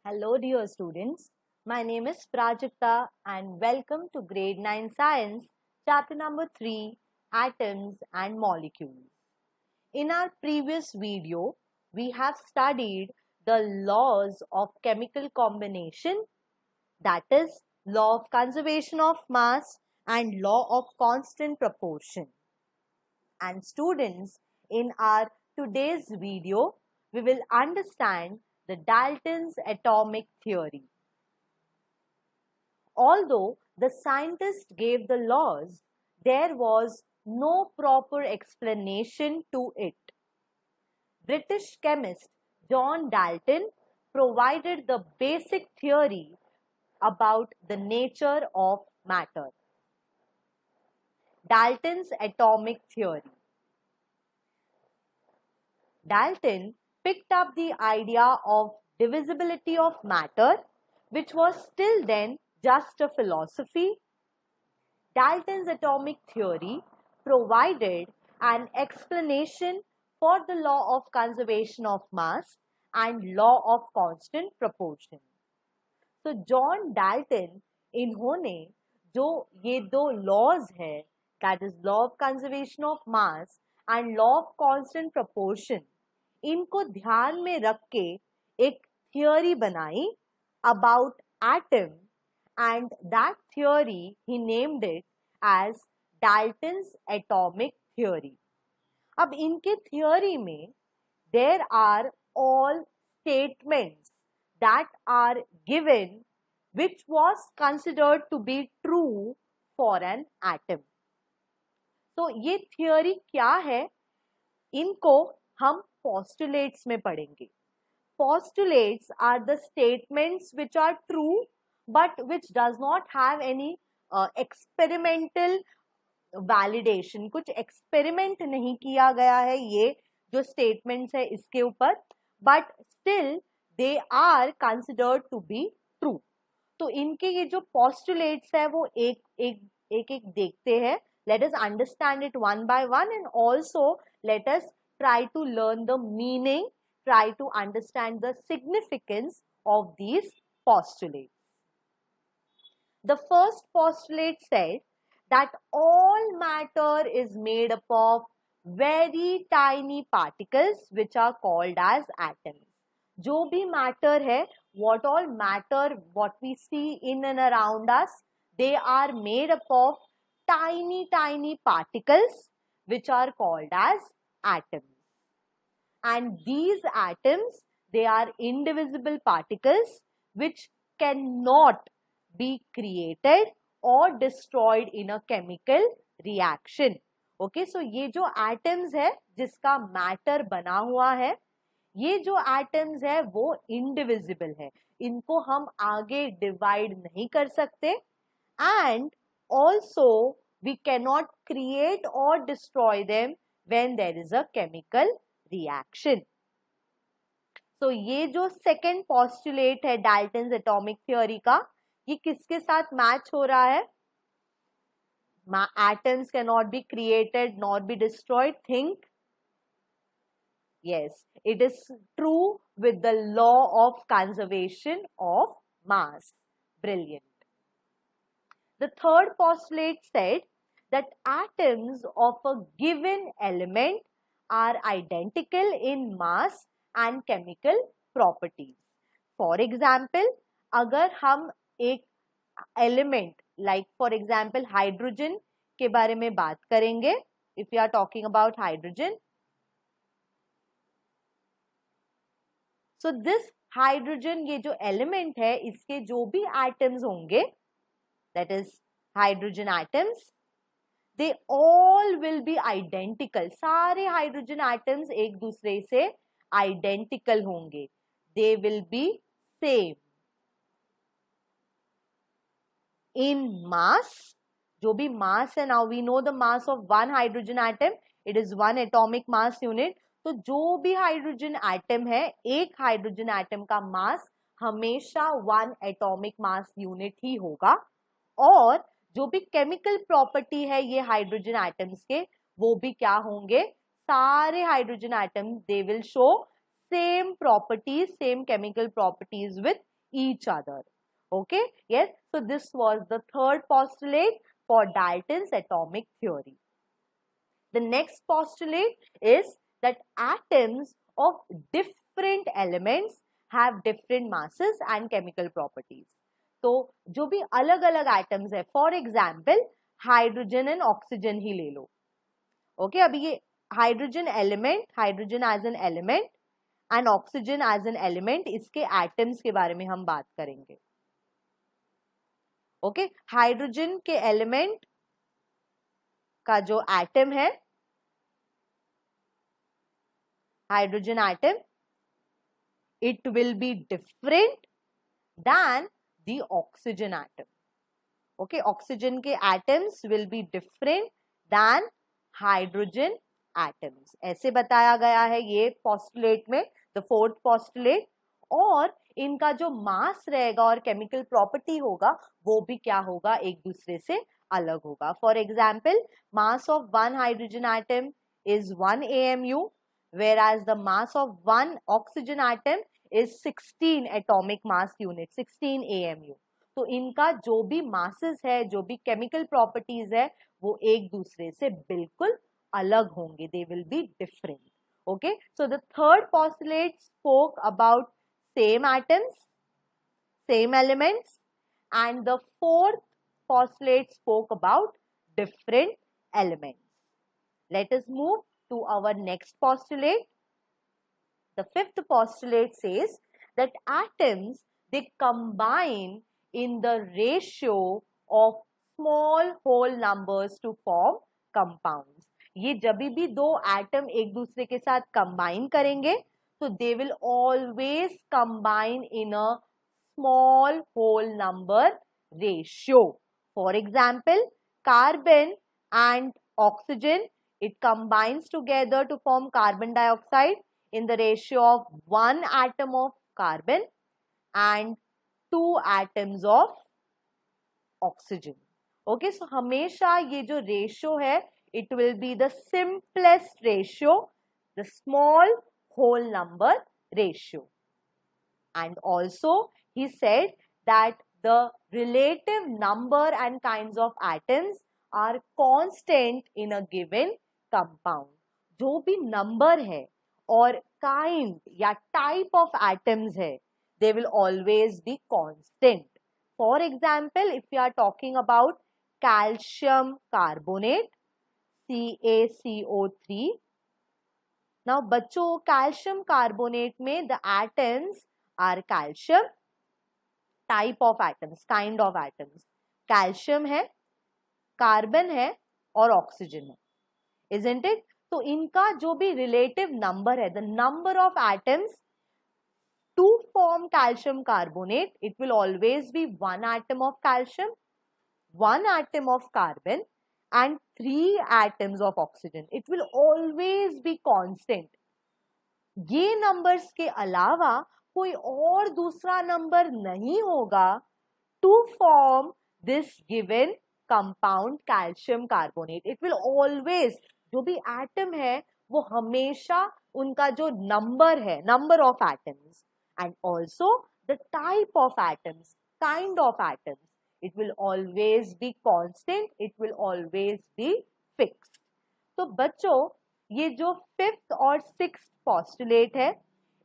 Hello, dear students. My name is Prajakta, and welcome to Grade 9 Science, Chapter number 3 Atoms and Molecules. In our previous video, we have studied the laws of chemical combination, that is, law of conservation of mass and law of constant proportion. And students, in our today's video, we will understand the Dalton's atomic theory. Although the scientists gave the laws, there was no proper explanation to it. British chemist John Dalton provided the basic theory about the nature of matter. Dalton's atomic theory. Dalton picked up the idea of divisibility of matter, which was still then just a philosophy. Dalton's atomic theory provided an explanation for the law of conservation of mass and law of constant proportion. तो John Dalton इन्होंने जो ये दो laws है, that is law of conservation of mass and law of constant proportion, इनको ध्यान में रख के एक थियोरी बनाई about atom, and that theory he named it as Dalton's atomic theory. अब इनके theory में there are all statements that are given which was considered to be true for an atom. तो ये theory क्या है, इनको हम postulates में पढ़ेंगे. Postulates are the statements which are true but which does not have any experimental validation. कुछ experiment नहीं किया गया है ये जो statements है इसके ऊपर, but still they are considered to be true. तो इनके ये जो postulates है वो एक देखते हैं. Let us understand it one by one, and also let us try to learn the meaning, try to understand the significance of these postulates. The first postulate said that all matter is made up of very tiny particles which are called as atoms. जो भी matter है, what all matter, what we see in and around us, they are made up of tiny particles which are called as atoms. And these atoms, they are indivisible particles which cannot be created or destroyed in a chemical reaction. Okay, so ये जो atoms है जिसका matter बना हुआ है, ये जो atoms है वो indivisible है, इनको हम आगे divide नहीं कर सकते, and also we cannot create or destroy them when there is a chemical reaction. So ये जो second postulate है Dalton's atomic theory का, ये किसके साथ मैच हो रहा है? Atoms cannot be created nor be destroyed. Think. Yes, it is true with the law of conservation of mass. Brilliant. The third postulate said that atoms of a given element are identical in mass and chemical properties. For example, अगर हम एक element like for example hydrogen के बारे में बात करेंगे, if you are talking about hydrogen, so this hydrogen, ये जो एलिमेंट है इसके जो भी एटम्स होंगे, that is hydrogen atoms, they all will be identical. सारे हाइड्रोजन एटम्स एक दूसरे से आइडेंटिकल होंगे, they will be same in mass. जो भी mass है, now we know the mass of one hydrogen atom, it is 1 atomic mass unit. तो जो भी हाइड्रोजन एटम है, एक हाइड्रोजन एटम का मास हमेशा 1 एटॉमिक मास यूनिट ही होगा, और जो भी केमिकल प्रॉपर्टी है ये हाइड्रोजन एटम्स के, वो भी क्या होंगे? सारे hydrogen atoms, they will show same properties, same chemical properties with each other. Okay, yes, so this was the third postulate for Dalton's atomic theory. The next postulate is that atoms of different elements have different masses and chemical properties. तो जो भी अलग अलग atoms है, for example hydrogen and oxygen ही ले लो. Okay, अभी ये hydrogen element, hydrogen as an element and oxygen as an element, इसके एटम्स के बारे में हम बात करेंगे. ओके, हाइड्रोजन के एलिमेंट का जो एटम है, hydrogen atom, it will be different than the oxygen atom. Okay, oxygen के atoms will be different than hydrogen atoms. ऐसे बताया गया है ये postulate में, the fourth postulate. और इनका जो मास रहेगा और केमिकल प्रॉपर्टी होगा वो भी क्या होगा, एक दूसरे से अलग होगा. For example, mass of one hydrogen atom is 1 AMU, whereas the mass of one oxygen atom is 16 atomic mass unit, 16 AMU. तो इनका जो भी masses है, जो भी chemical properties है, वो एक दूसरे से बिल्कुल अलग होंगे. They will be different. Okay, so the third postulate spoke about same atoms, same elements, and the fourth postulate spoke about different elements. Let us move to our next postulate. The fifth postulate says that atoms, they combine in the ratio of small whole numbers to form compounds. ये जब भी दो atom एक दूसरे के साथ combine करेंगे तो they will always combine in a small whole number ratio. For example, carbon and oxygen, it combines together to form carbon dioxide in the ratio of 1 atom of carbon and 2 atoms of oxygen. Okay, so हमेशा ये जो ratio है, it will be the simplest ratio, the small whole number ratio. And also he said that the relative number and kinds of atoms are constant in a given compound. जो भी number है और kind या type of atoms है, they will always be constant. For example, if we are talking about calcium carbonate, CaCO3. Now, बच्चों, calcium carbonate में the atoms are calcium, type of atoms, kind of atoms. Calcium है, carbon है और oxygen है, isn't it? तो इनका जो भी relative number है, the number of atoms to form calcium carbonate, it will always be 1 atom of calcium, 1 atom of carbon and 3 atoms of oxygen. It will always be constant. ये numbers के अलावा कोई और दूसरा number नहीं होगा to form this given compound calcium carbonate. It will always, जो भी atom है वो हमेशा उनका जो number है, number of atoms and also the type of atoms, kind of atoms, it will always be constant, it will always be fixed. तो बच्चों, ये जो fifth और sixth postulate है,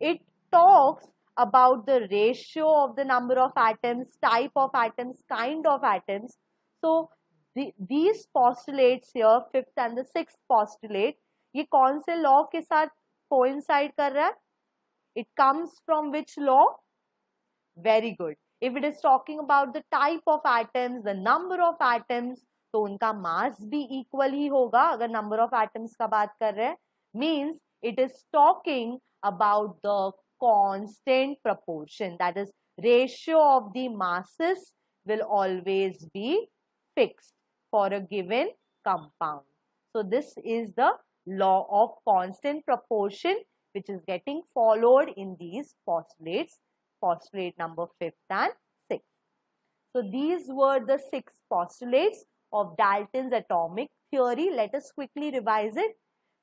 it talks about the ratio of the number of atoms, type of atoms, kind of atoms. So these postulates here, fifth and the sixth postulate, ये कौन से law के साथ coincide कर रहा है? It comes from which law? Very good. If it is talking about the type of atoms, the number of atoms, तो उनका mass भी equal ही होगा. अगर number of atoms का बात कर रहे हैं, means it is talking about the constant proportion, that is ratio of the masses will always be fixed for a given compound. So this is the law of constant proportion which is getting followed in these postulates, postulate number 5th and 6th. So these were the 6 postulates of Dalton's atomic theory. Let us quickly revise it.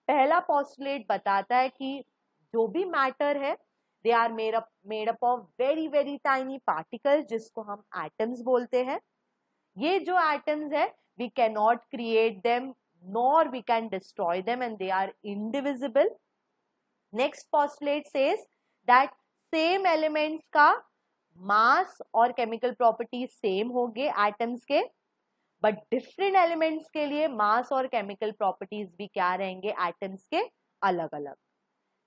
पहला postulate बताता है कि जो भी matter है, They are made up of very tiny particles जिसको हम atoms बोलते हैं. ये जो atoms है, we cannot create them nor we can destroy them, and they are indivisible. Next postulate says that same elements का mass और chemical properties same होंगे atoms के, but different elements के लिए mass और chemical properties भी क्या रहेंगे atoms के अलग अलग.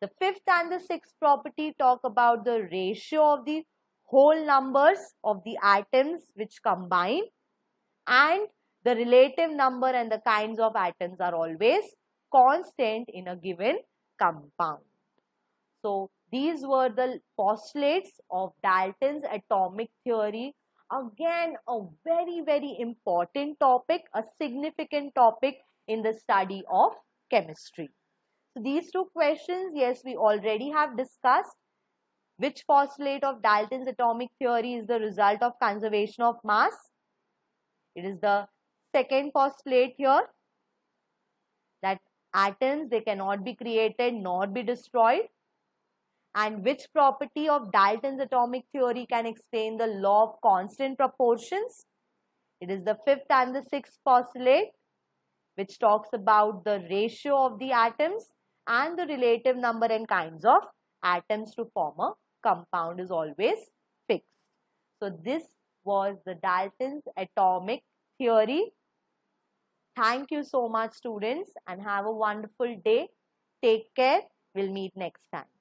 The fifth and the sixth property talk about the ratio of the whole numbers of the atoms which combine, and the relative number and the kinds of atoms are always constant in a given compound. So these were the postulates of Dalton's atomic theory. Again, a very important topic, a significant topic in the study of chemistry. So these two questions, yes, we already have discussed. Which postulate of Dalton's atomic theory is the result of conservation of mass? It is the second postulate here, that atoms, they cannot be created nor be destroyed. And which property of Dalton's atomic theory can explain the law of constant proportions? It is the fifth and the sixth postulate, which talks about the ratio of the atoms and the relative number and kinds of atoms to form a compound is always fixed. So this was the Dalton's atomic theory. Thank you so much, students, and have a wonderful day. Take care. We'll meet next time.